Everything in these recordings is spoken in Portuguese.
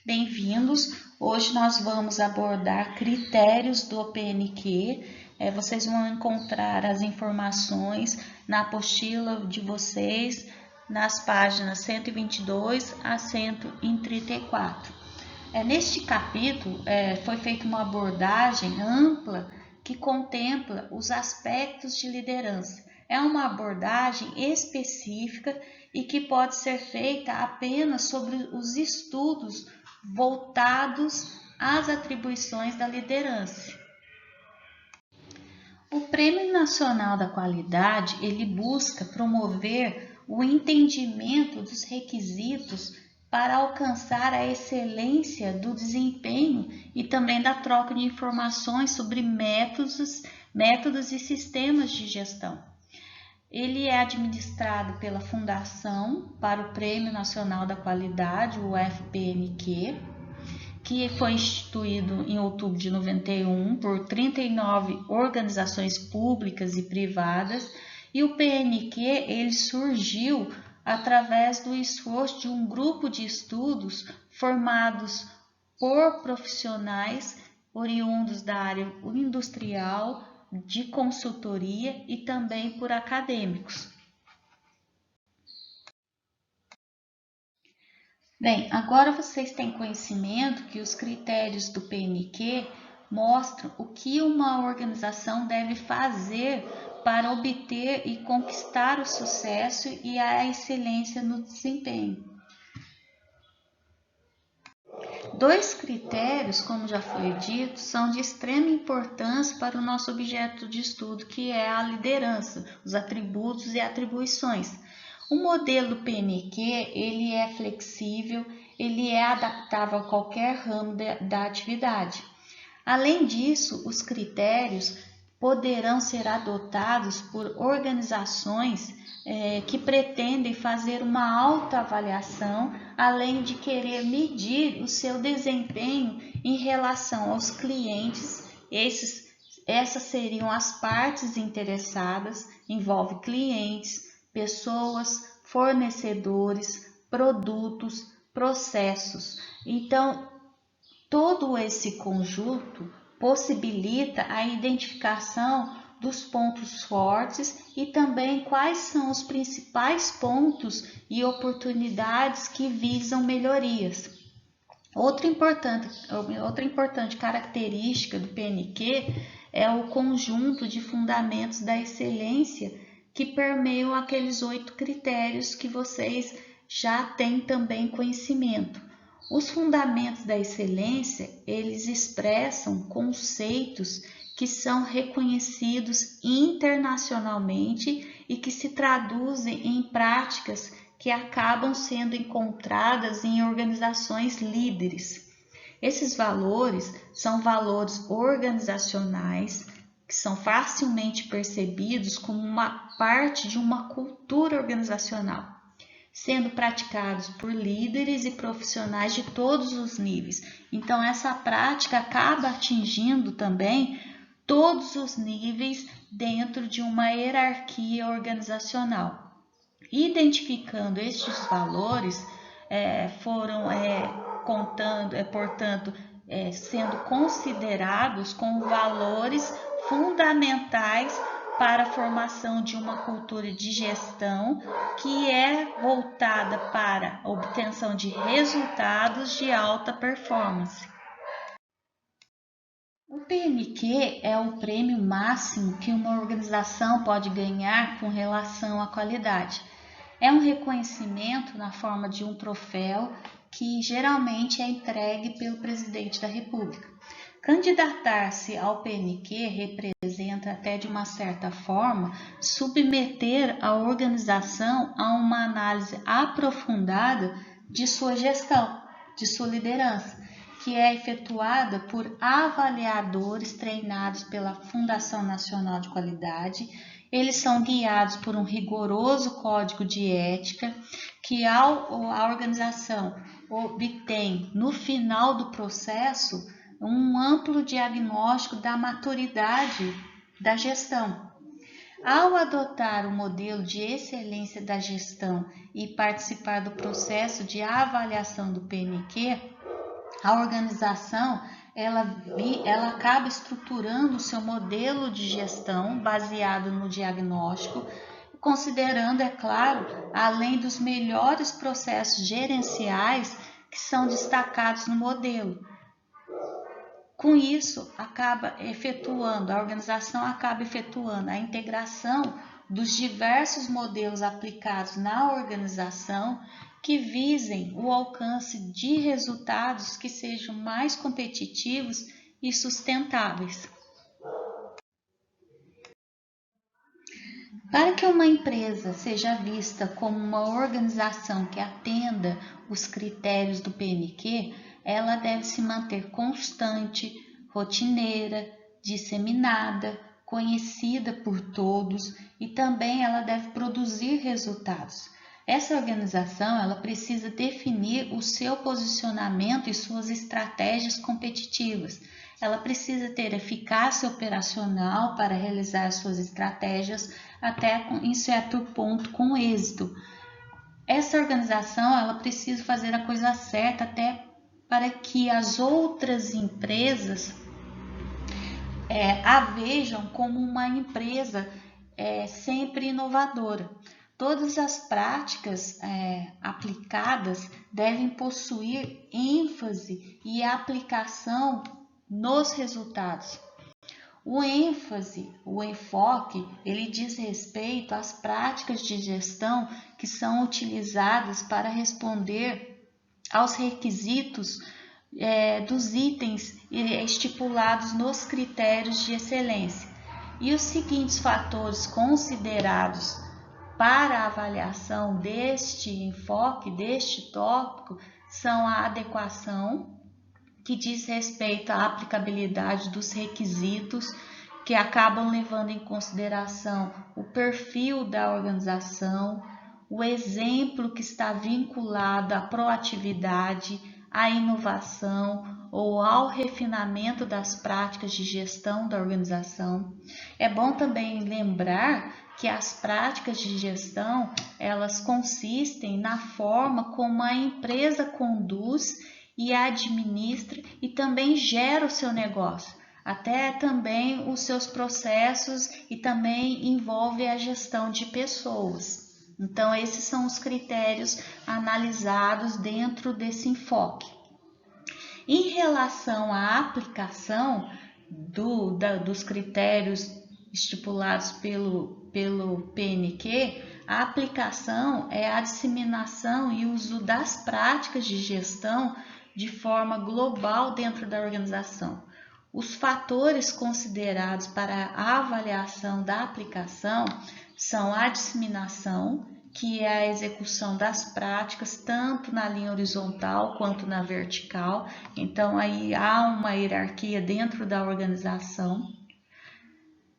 Bem-vindos! Hoje nós vamos abordar critérios do PNQ. Vocês vão encontrar as informações na apostila de vocês, nas páginas 122 a 134. Neste capítulo foi feita uma abordagem ampla que contempla os aspectos de liderança. É uma abordagem específica e que pode ser feita apenas sobre os estudos voltados às atribuições da liderança. O Prêmio Nacional da Qualidade, ele busca promover o entendimento dos requisitos para alcançar a excelência do desempenho e também da troca de informações sobre métodos e sistemas de gestão. Ele é administrado pela Fundação para o Prêmio Nacional da Qualidade, o FPNQ, que foi instituído em outubro de 91 por 39 organizações públicas e privadas, e o PNQ ele surgiu através do esforço de um grupo de estudos formados por profissionais oriundos da área industrial, de consultoria e também por acadêmicos. Bem, agora vocês têm conhecimento que os critérios do PNQ mostram o que uma organização deve fazer para obter e conquistar o sucesso e a excelência no desempenho. Dois critérios, como já foi dito, são de extrema importância para o nosso objeto de estudo, que é a liderança, os atributos e atribuições. O modelo PNQ, ele é flexível, ele é adaptável a qualquer ramo da atividade. Além disso, os critérios poderão ser adotados por organizações que pretendem fazer uma autoavaliação, além de querer medir o seu desempenho em relação aos clientes. Essas seriam as partes interessadas, envolve clientes, pessoas, fornecedores, produtos, processos. Então, todo esse conjunto possibilita a identificação dos pontos fortes e também quais são os principais pontos e oportunidades que visam melhorias. Outra importante característica do PNQ é o conjunto de fundamentos da excelência que permeiam aqueles 8 critérios que vocês já têm também conhecimento. Os fundamentos da excelência, eles expressam conceitos que são reconhecidos internacionalmente e que se traduzem em práticas que acabam sendo encontradas em organizações líderes. Esses valores são valores organizacionais que são facilmente percebidos como uma parte de uma cultura organizacional, sendo praticados por líderes e profissionais de todos os níveis. Então, essa prática acaba atingindo também todos os níveis dentro de uma hierarquia organizacional. Identificando estes valores, portanto, sendo considerados como valores fundamentais para a formação de uma cultura de gestão que é voltada para a obtenção de resultados de alta performance. O PNQ é o prêmio máximo que uma organização pode ganhar com relação à qualidade. É um reconhecimento na forma de um troféu que geralmente é entregue pelo presidente da República. Candidatar-se ao PNQ representa, até de uma certa forma, submeter a organização a uma análise aprofundada de sua gestão, de sua liderança, que é efetuada por avaliadores treinados pela Fundação Nacional de Qualidade. Eles são guiados por um rigoroso código de ética que a organização obtém no final do processo um amplo diagnóstico da maturidade da gestão. Ao adotar o modelo de excelência da gestão e participar do processo de avaliação do PNQ, a organização ela acaba estruturando o seu modelo de gestão baseado no diagnóstico, considerando, é claro, além dos melhores processos gerenciais que são destacados no modelo. Com isso, a organização acaba efetuando a integração dos diversos modelos aplicados na organização que visem o alcance de resultados que sejam mais competitivos e sustentáveis. Para que uma empresa seja vista como uma organização que atenda os critérios do PMQ, ela deve se manter constante, rotineira, disseminada, conhecida por todos e também ela deve produzir resultados. Essa organização ela precisa definir o seu posicionamento e suas estratégias competitivas. Ela precisa ter eficácia operacional para realizar suas estratégias até em certo ponto com êxito. Essa organização ela precisa fazer a coisa certa até para que as outras empresas a vejam como uma empresa sempre inovadora. Todas as práticas aplicadas devem possuir ênfase e aplicação nos resultados. O enfoque, ele diz respeito às práticas de gestão que são utilizadas para responder aos requisitos dos itens estipulados nos critérios de excelência. E os seguintes fatores considerados para a avaliação deste enfoque, deste tópico, são a adequação, que diz respeito à aplicabilidade dos requisitos, que acabam levando em consideração o perfil da organização, o exemplo que está vinculado à proatividade, à inovação ou ao refinamento das práticas de gestão da organização. É bom também lembrar que as práticas de gestão, elas consistem na forma como a empresa conduz e administra e também gera o seu negócio, até também os seus processos e também envolve a gestão de pessoas. Então, esses são os critérios analisados dentro desse enfoque. Em relação à aplicação dos critérios estipulados pelo PNQ, a aplicação é a disseminação e uso das práticas de gestão de forma global dentro da organização. Os fatores considerados para a avaliação da aplicação são a disseminação, que é a execução das práticas tanto na linha horizontal quanto na vertical. Então, aí há uma hierarquia dentro da organização.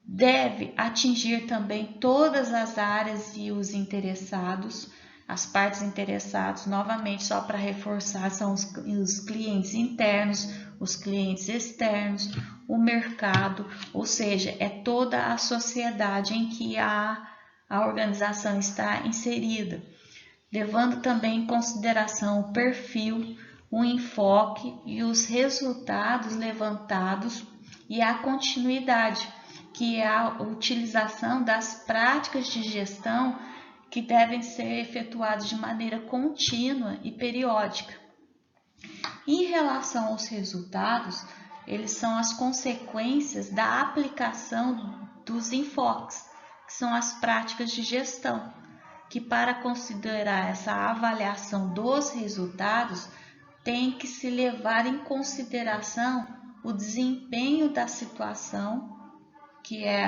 Deve atingir também todas as áreas e os interessados. As partes interessadas, novamente, só para reforçar, são os clientes internos, os clientes externos, o mercado, ou seja, é toda a sociedade em que a organização está inserida, levando também em consideração o perfil, o enfoque e os resultados levantados e a continuidade, que é a utilização das práticas de gestão que devem ser efetuadas de maneira contínua e periódica. Em relação aos resultados, eles são as consequências da aplicação dos enfoques, que são as práticas de gestão, que para considerar essa avaliação dos resultados, tem que se levar em consideração o desempenho da situação, que é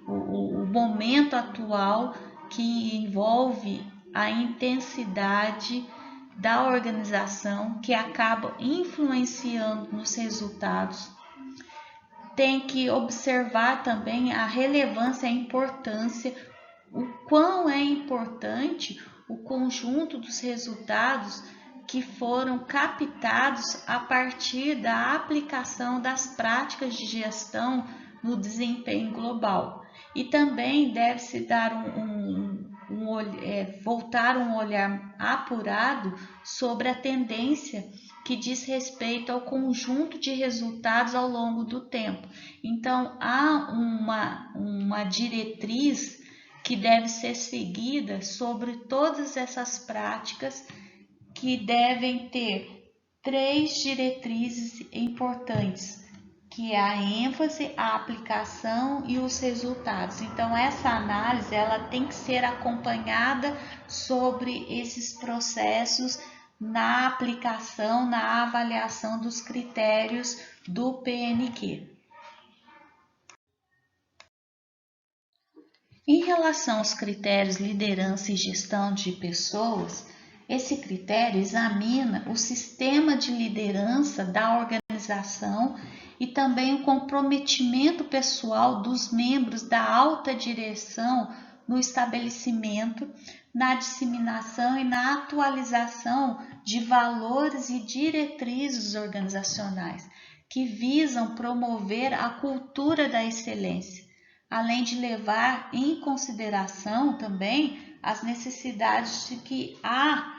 o momento atual, que envolve a intensidade da organização, que acaba influenciando nos resultados. Tem que observar também a relevância e a importância, o quão é importante o conjunto dos resultados que foram captados a partir da aplicação das práticas de gestão no desempenho global. E também deve-se dar voltar um olhar apurado sobre a tendência que diz respeito ao conjunto de resultados ao longo do tempo. Então, há uma diretriz que deve ser seguida sobre todas essas práticas, que devem ter 3 diretrizes importantes, que é a ênfase, a aplicação e os resultados. Então, essa análise ela tem que ser acompanhada sobre esses processos na aplicação, na avaliação dos critérios do PNQ. Em relação aos critérios liderança e gestão de pessoas, esse critério examina o sistema de liderança da organização e também o comprometimento pessoal dos membros da alta direção no estabelecimento, na disseminação e na atualização de valores e diretrizes organizacionais que visam promover a cultura da excelência, além de levar em consideração também as necessidades de que há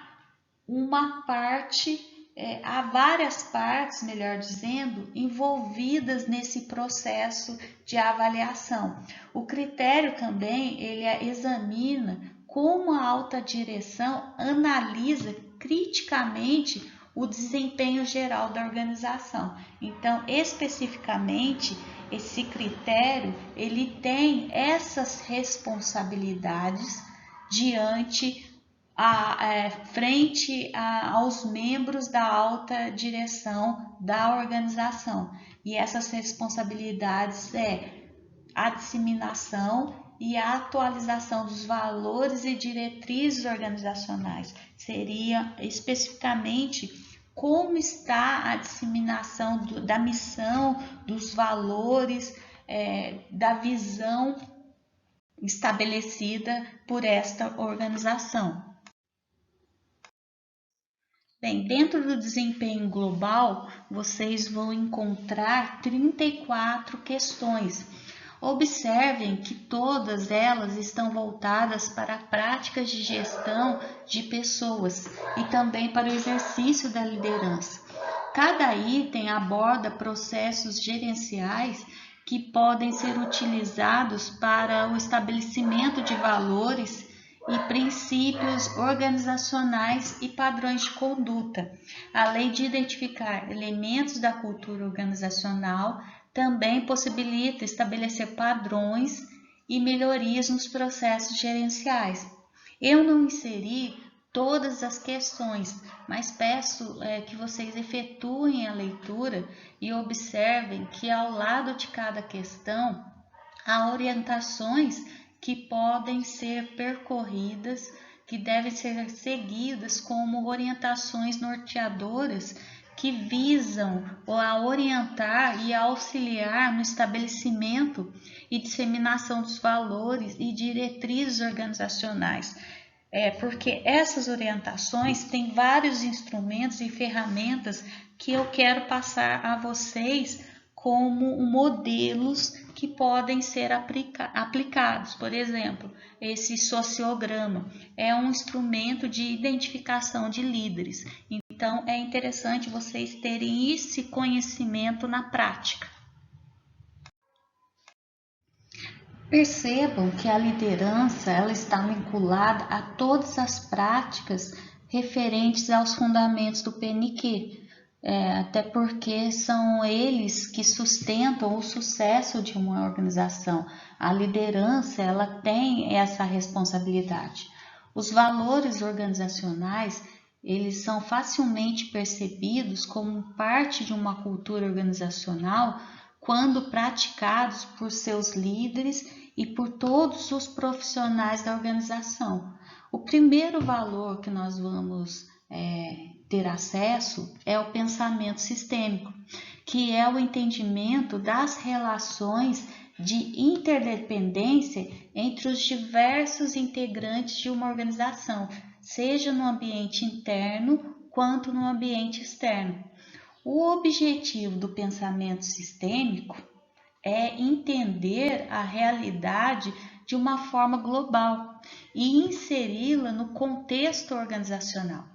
várias partes, melhor dizendo, envolvidas nesse processo de avaliação. O critério também, ele examina como a alta direção analisa criticamente o desempenho geral da organização. Então, especificamente, esse critério, ele tem essas responsabilidades frente aos membros da alta direção da organização. E essas responsabilidades a disseminação e a atualização dos valores e diretrizes organizacionais. Seria especificamente como está a disseminação da missão, dos valores, da visão estabelecida por esta organização. Bem, dentro do desempenho global, vocês vão encontrar 34 questões. Observem que todas elas estão voltadas para práticas de gestão de pessoas e também para o exercício da liderança. Cada item aborda processos gerenciais que podem ser utilizados para o estabelecimento de valores e princípios organizacionais e padrões de conduta, além de identificar elementos da cultura organizacional. Também possibilita estabelecer padrões e melhorias nos processos gerenciais. Eu não inseri todas as questões, mas peço que vocês efetuem a leitura e observem que ao lado de cada questão há orientações que podem ser percorridas, que devem ser seguidas como orientações norteadoras que visam a orientar e auxiliar no estabelecimento e disseminação dos valores e diretrizes organizacionais. Porque essas orientações têm vários instrumentos e ferramentas que eu quero passar a vocês como modelos que podem ser aplicados. Por exemplo, esse sociograma é um instrumento de identificação de líderes. Então, é interessante vocês terem esse conhecimento na prática. Percebam que a liderança ela está vinculada a todas as práticas referentes aos fundamentos do PNQ, até porque são eles que sustentam o sucesso de uma organização. A liderança ela tem essa responsabilidade. Os valores organizacionais eles são facilmente percebidos como parte de uma cultura organizacional quando praticados por seus líderes e por todos os profissionais da organização. O primeiro valor que nós vamos ter acesso é o pensamento sistêmico, que é o entendimento das relações de interdependência entre os diversos integrantes de uma organização, seja no ambiente interno quanto no ambiente externo. O objetivo do pensamento sistêmico é entender a realidade de uma forma global e inseri-la no contexto organizacional.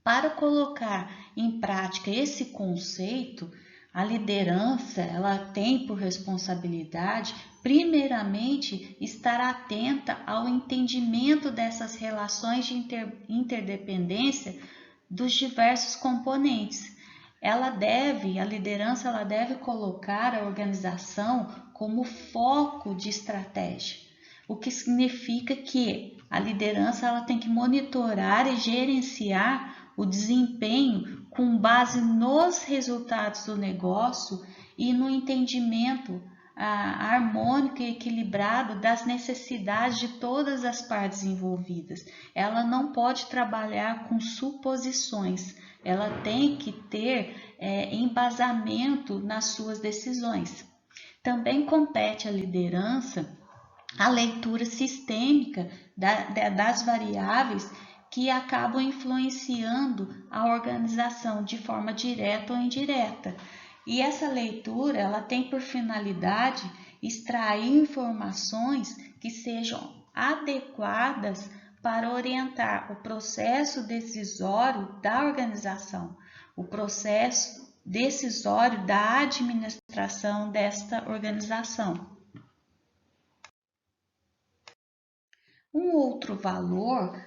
Para colocar em prática esse conceito, a liderança ela tem por responsabilidade, primeiramente, estar atenta ao entendimento dessas relações de interdependência dos diversos componentes. A liderança ela deve colocar a organização como foco de estratégia, o que significa que a liderança ela tem que monitorar e gerenciar o desempenho com base nos resultados do negócio e no entendimento harmônico e equilibrado das necessidades de todas as partes envolvidas. Ela não pode trabalhar com suposições, ela tem que ter embasamento nas suas decisões. Também compete à liderança a leitura sistêmica das variáveis que acabam influenciando a organização de forma direta ou indireta. E essa leitura ela tem por finalidade extrair informações que sejam adequadas para orientar o processo decisório da organização, o processo decisório da administração desta organização. Um outro valor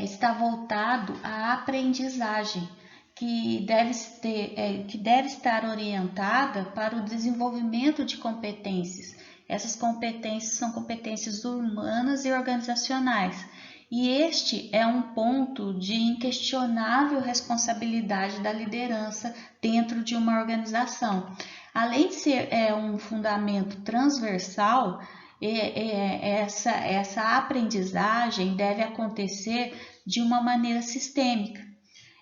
está voltado à aprendizagem, que deve estar orientada para o desenvolvimento de competências. Essas competências são competências humanas e organizacionais. E este é um ponto de inquestionável responsabilidade da liderança dentro de uma organização. Além de ser um fundamento transversal, essa aprendizagem deve acontecer de uma maneira sistêmica.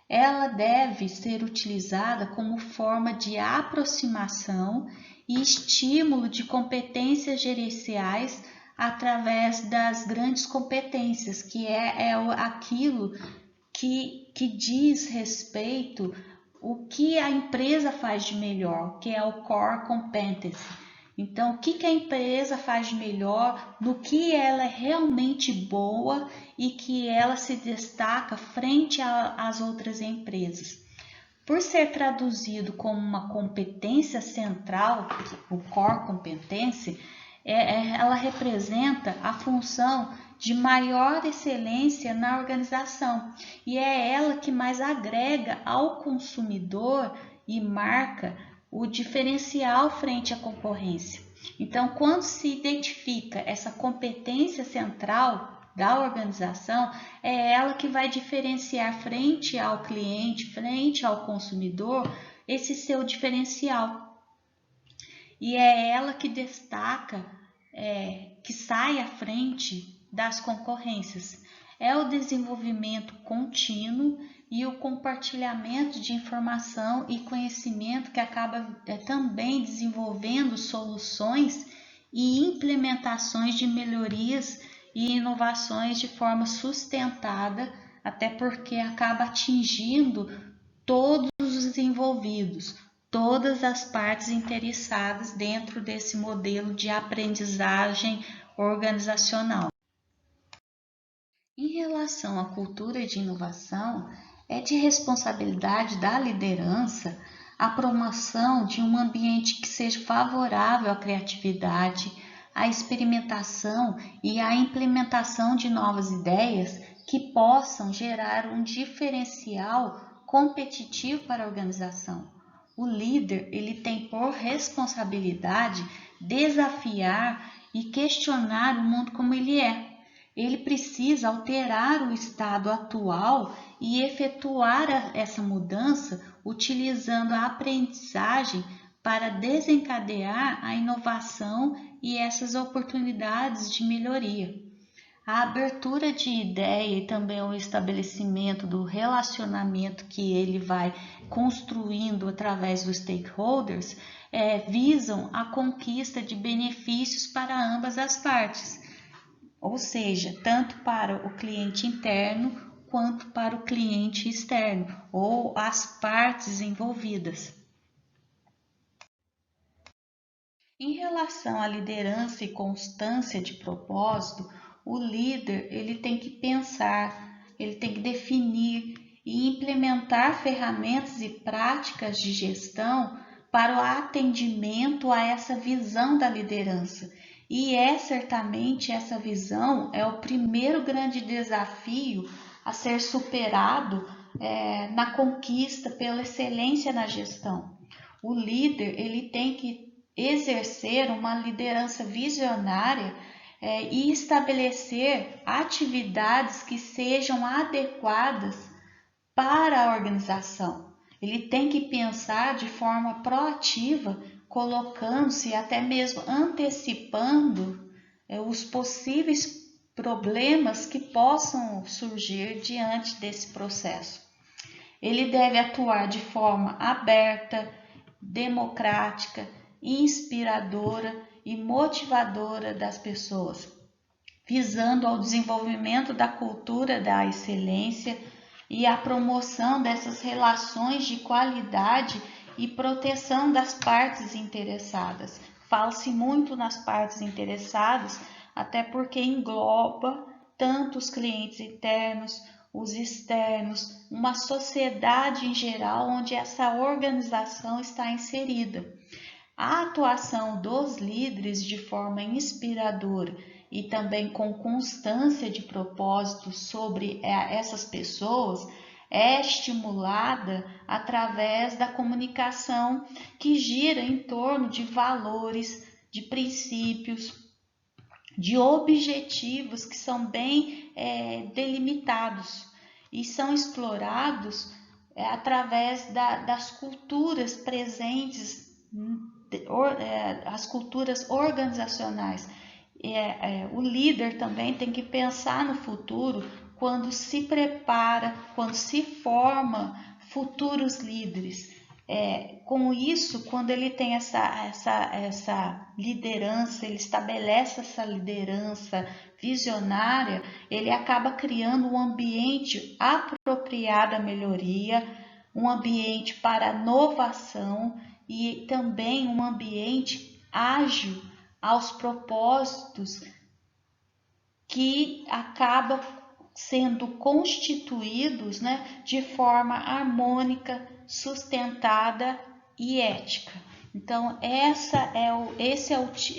Ela deve ser utilizada como forma de aproximação e estímulo de competências gerenciais através das grandes competências, que é aquilo que diz respeito o que a empresa faz de melhor, que é o core competence. Então, o que a empresa faz de melhor, no que ela é realmente boa e que ela se destaca frente às outras empresas. Por ser traduzido como uma competência central, o core competence, ela representa a função de maior excelência na organização e é ela que mais agrega ao consumidor e marca o diferencial frente à concorrência. Então, quando se identifica essa competência central da organização, é ela que vai diferenciar frente ao cliente, frente ao consumidor, esse seu diferencial. E é ela que destaca, que sai à frente das concorrências. É o desenvolvimento contínuo e o compartilhamento de informação e conhecimento que acaba também desenvolvendo soluções e implementações de melhorias e inovações de forma sustentada, até porque acaba atingindo todos os envolvidos, todas as partes interessadas dentro desse modelo de aprendizagem organizacional. Em relação à cultura de inovação, é de responsabilidade da liderança a promoção de um ambiente que seja favorável à criatividade, à experimentação e à implementação de novas ideias que possam gerar um diferencial competitivo para a organização. O líder ele tem por responsabilidade desafiar e questionar o mundo como ele é. Ele precisa alterar o estado atual e efetuar essa mudança utilizando a aprendizagem para desencadear a inovação e essas oportunidades de melhoria. A abertura de ideia e também o estabelecimento do relacionamento que ele vai construindo através dos stakeholders visam a conquista de benefícios para ambas as partes, ou seja, tanto para o cliente interno quanto para o cliente externo ou as partes envolvidas. Em relação à liderança e constância de propósito, o líder ele tem que pensar, ele tem que definir e implementar ferramentas e práticas de gestão para o atendimento a essa visão da liderança. E certamente essa visão é o primeiro grande desafio a ser superado na conquista pela excelência na gestão. O líder ele tem que exercer uma liderança visionária e estabelecer atividades que sejam adequadas para a organização. Ele tem que pensar de forma proativa, colocando-se até mesmo antecipando os possíveis problemas que possam surgir diante desse processo. Ele deve atuar de forma aberta, democrática, inspiradora e motivadora das pessoas, visando ao desenvolvimento da cultura da excelência e a promoção dessas relações de qualidade e proteção das partes interessadas. Fala-se muito nas partes interessadas, até porque engloba tanto os clientes internos, os externos, uma sociedade em geral onde essa organização está inserida. A atuação dos líderes de forma inspiradora e também com constância de propósito sobre essas pessoas é estimulada através da comunicação que gira em torno de valores, de princípios, de objetivos que são bem delimitados e são explorados através das culturas presentes, as culturas organizacionais. O líder também tem que pensar no futuro quando se prepara, quando se forma futuros líderes. Com isso, quando ele tem essa liderança, ele estabelece essa liderança visionária, ele acaba criando um ambiente apropriado à melhoria, um ambiente para inovação e também um ambiente ágil aos propósitos que acabam sendo constituídos, de forma harmônica, sustentada e ética. Então, esse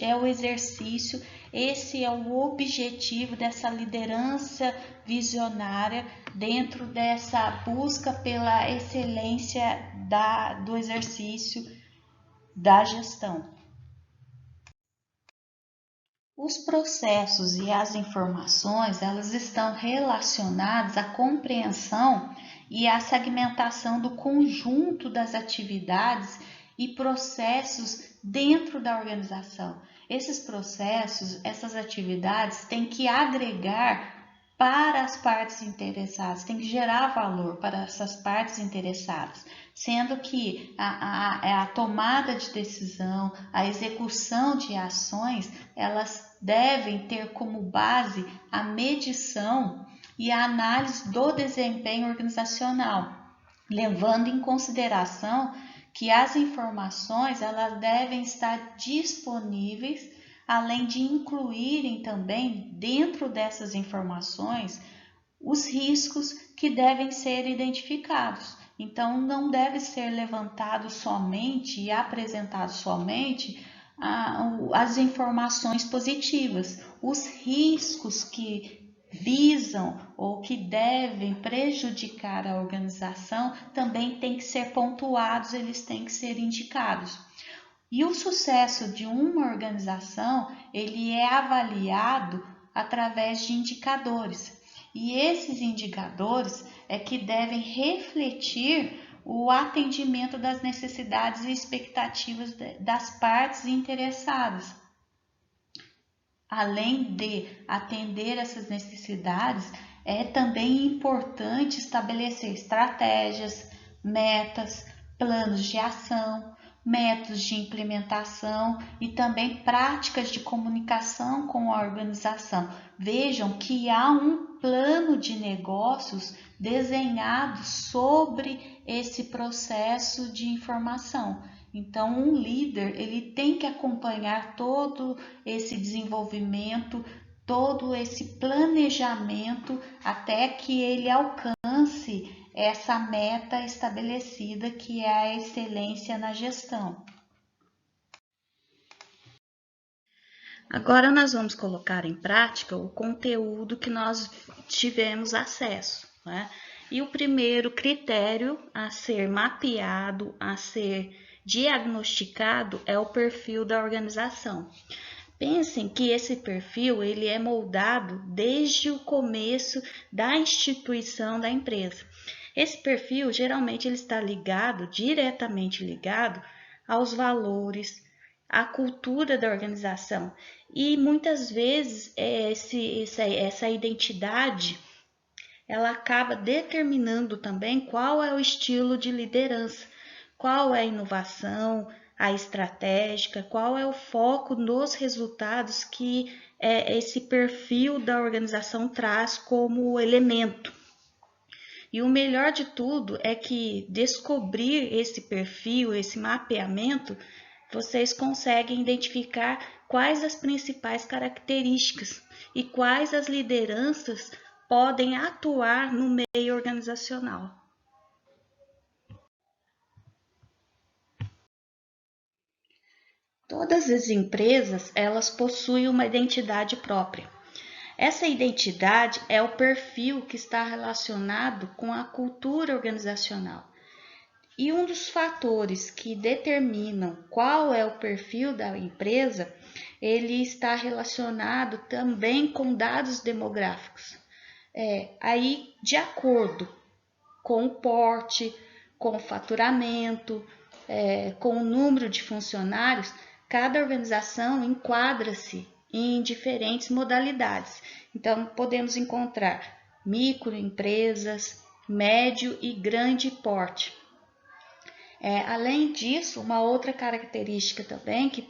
é o exercício, esse é o objetivo dessa liderança visionária dentro dessa busca pela excelência do exercício da gestão. Os processos e as informações, elas estão relacionadas à compreensão e à segmentação do conjunto das atividades e processos dentro da organização. Esses processos, essas atividades têm que agregar para as partes interessadas, tem que gerar valor para essas partes interessadas, sendo que a tomada de decisão, a execução de ações, elas devem ter como base a medição e a análise do desempenho organizacional, levando em consideração que as informações elas devem estar disponíveis, além de incluírem também dentro dessas informações os riscos que devem ser identificados. Então, não deve ser levantado somente e apresentado somente as informações positivas. Os riscos que visam ou que devem prejudicar a organização também têm que ser pontuados, eles têm que ser indicados. E o sucesso de uma organização, ele é avaliado através de indicadores. E esses indicadores é que devem refletir o atendimento das necessidades e expectativas das partes interessadas. Além de atender essas necessidades, é também importante estabelecer estratégias, metas, planos de ação, métodos de implementação e também práticas de comunicação com a organização. Vejam que há um plano de negócios desenhado sobre esse processo de informação. Então, um líder ele tem que acompanhar todo esse desenvolvimento, todo esse planejamento até que ele alcance essa meta estabelecida que é a excelência na gestão. Agora nós vamos colocar em prática o conteúdo que nós tivemos acesso, né? E o primeiro critério a ser mapeado, a ser diagnosticado é o perfil da organização. Pensem que esse perfil ele é moldado desde o começo da instituição da empresa. Esse perfil geralmente ele está diretamente ligado aos valores, à cultura da organização e muitas vezes essa identidade ela acaba determinando também qual é o estilo de liderança, qual é a inovação, a estratégica, qual é o foco nos resultados que esse perfil da organização traz como elemento. E o melhor de tudo é que descobrir esse perfil, esse mapeamento, vocês conseguem identificar quais as principais características e quais as lideranças podem atuar no meio organizacional. Todas as empresas, elas possuem uma identidade própria. Essa identidade é o perfil que está relacionado com a cultura organizacional. E um dos fatores que determinam qual é o perfil da empresa, ele está relacionado também com dados demográficos. Aí, de acordo com o porte, com o faturamento, com o número de funcionários, cada organização enquadra-se em diferentes modalidades. Então, podemos encontrar microempresas, médio e grande porte. Além disso, uma outra característica também que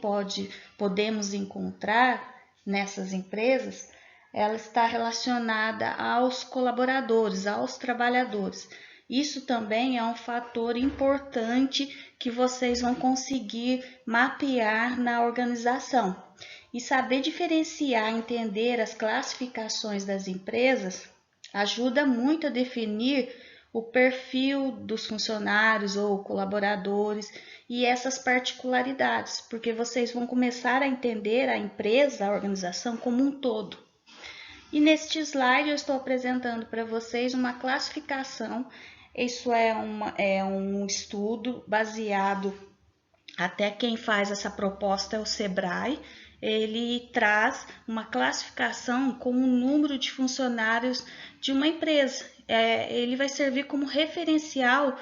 podemos encontrar nessas empresas, ela está relacionada aos colaboradores, aos trabalhadores. Isso também é um fator importante que vocês vão conseguir mapear na organização. E saber diferenciar, entender as classificações das empresas ajuda muito a definir o perfil dos funcionários ou colaboradores e essas particularidades, porque vocês vão começar a entender a empresa, a organização como um todo. E neste slide eu estou apresentando para vocês uma classificação. Isso é um estudo baseado, até quem faz essa proposta é o Sebrae. Ele traz uma classificação com o número de funcionários de uma empresa. Ele vai servir como referencial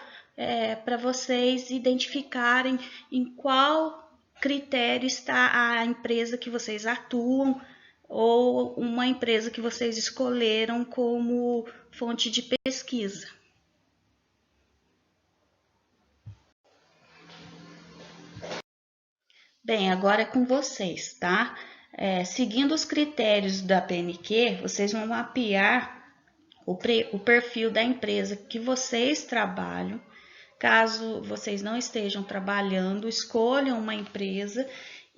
para vocês identificarem em qual critério está a empresa que vocês atuam ou uma empresa que vocês escolheram como fonte de pesquisa. Bem, agora é com vocês, tá? Seguindo os critérios da PNQ, vocês vão mapear o perfil da empresa que vocês trabalham. Caso vocês não estejam trabalhando, escolham uma empresa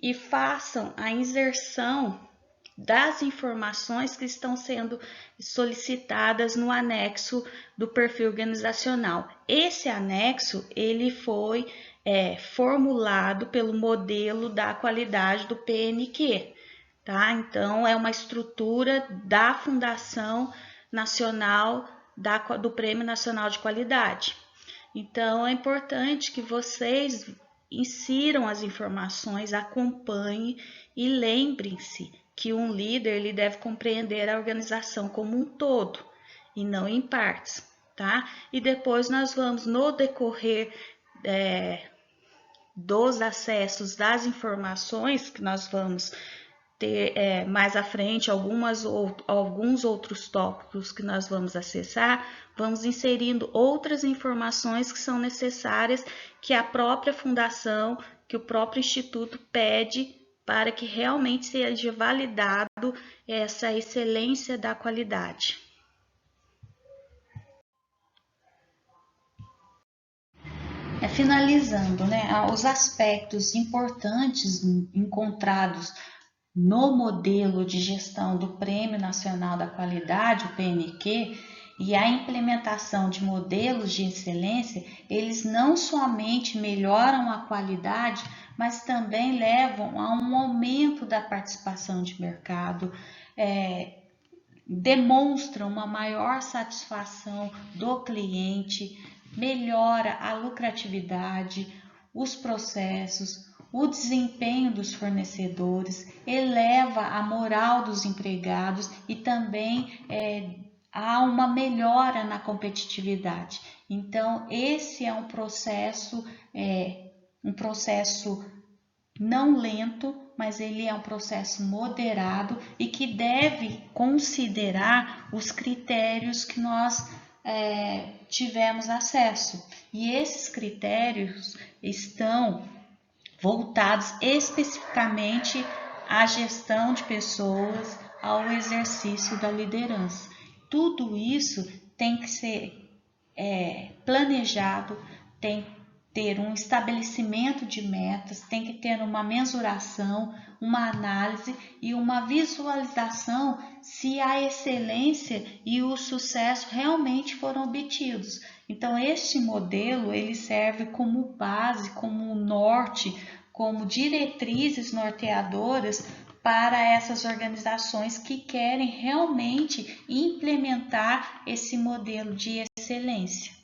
e façam a inserção das informações que estão sendo solicitadas no anexo do perfil organizacional. Esse anexo ele foi formulado pelo modelo da qualidade do PNQ, tá? Então é uma estrutura da Fundação Nacional do Prêmio Nacional de Qualidade. Então é importante que vocês insiram as informações, acompanhem e lembrem-se que um líder ele deve compreender a organização como um todo e não em partes, tá? E depois nós vamos, no decorrer dos acessos das informações que nós vamos ter mais à frente, alguns outros tópicos que nós vamos acessar, vamos inserindo outras informações que são necessárias, que a própria fundação, que o próprio instituto pede para que realmente seja validado essa excelência da qualidade. Finalizando, os aspectos importantes encontrados no modelo de gestão do Prêmio Nacional da Qualidade, o PNQ, E a implementação de modelos de excelência, eles não somente melhoram a qualidade, mas também levam a um aumento da participação de mercado, demonstram uma maior satisfação do cliente, melhora a lucratividade, os processos, o desempenho dos fornecedores, eleva a moral dos empregados e também há uma melhora na competitividade. Então, esse é um processo não lento, mas ele é um processo moderado e que deve considerar os critérios que nós tivemos acesso. E esses critérios estão voltados especificamente à gestão de pessoas, ao exercício da liderança. Tudo isso tem que ser planejado, tem que ter um estabelecimento de metas, tem que ter uma mensuração, uma análise e uma visualização se a excelência e o sucesso realmente foram obtidos. Então, este modelo ele serve como base, como norte, como diretrizes norteadoras para essas organizações que querem realmente implementar esse modelo de excelência.